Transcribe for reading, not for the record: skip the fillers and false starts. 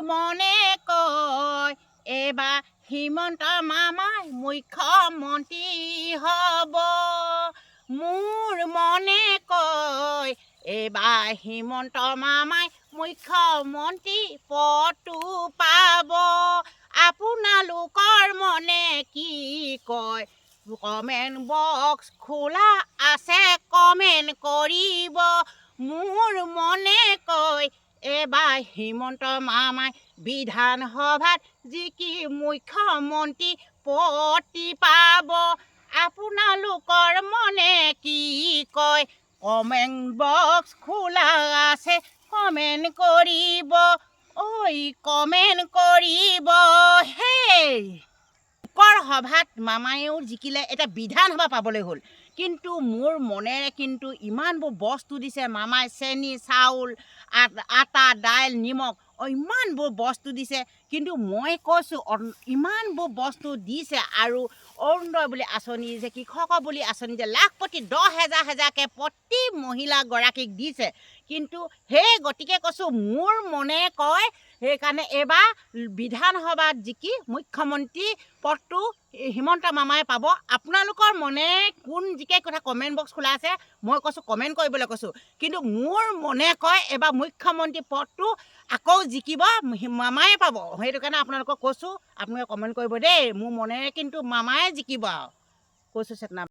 মনে কয় এবাৰ হিমন্ত মামাই মুখ্যমন্ত্ৰী হ'ব। মোৰ মনে কয় এবাৰ হিমন্ত মামাই মুখ্যমন্ত্ৰী পদটো পাব। আপোনালোকৰ মনে কি কয়? কমেণ্ট বক্স খোলা আছে, কমেণ্ট কৰিব। মোৰ মনে কয় এবাৰ হিমন্ত মামাই বিধানসভাত জিকি মুখ্যমন্ত্ৰী পদটি পাব। আপোনালোকৰ মনে কি কয়? কমেণ্ট বক্স খোলা আছে, কমেণ্ট কৰিব। ঐ কমেণ্ট কৰিব হেই। লোকৰ সভাত মামায়েও জিকিলে, এতিয়া বিধানসভা পাবলৈ হ'ল। কিন্তু মোৰ মনেৰে কিন্তু ইমানবোৰ বস্তু দিছে মামাই, চেনি, চাউল, আটা, দাইল, নিমখ, ইমানবোৰ বস্তু দিছে। কিন্তু মই কৈছোঁ ইমানবোৰ বস্তু দিছে আৰু অৰুণোদয় বুলি আঁচনি দিছে, কৃষকৰ বুলি আঁচনি দিছে, লাখপতি 10,000 প্ৰতি মহিলাগৰাকীক দিছে। কিন্তু সেই গতিকে কৈছোঁ মোৰ মনে কয় সেইকাৰণে এইবাৰ বিধানসভাত জিকি মুখ্যমন্ত্ৰী পদটো হিমন্ত মামাই পাব। আপোনালোকৰ মনে কোন জিকে কথা কমেণ্ট বক্স খোলা আছে, মই কৈছোঁ কমেণ্ট কৰিবলৈ কৈছোঁ। কিন্তু মোৰ মনে কয় এইবাৰ মুখ্যমন্ত্ৰী পদটো আকৌ জিকিব মামাই পাব। সেইটো কাৰণে আপোনালোকক কৈছোঁ আপোনালোকে কমেণ্ট কৰিব দেই। মোৰ মনেৰে কিন্তু মামাই জিকিব আৰু কৈছোঁ চেতনা।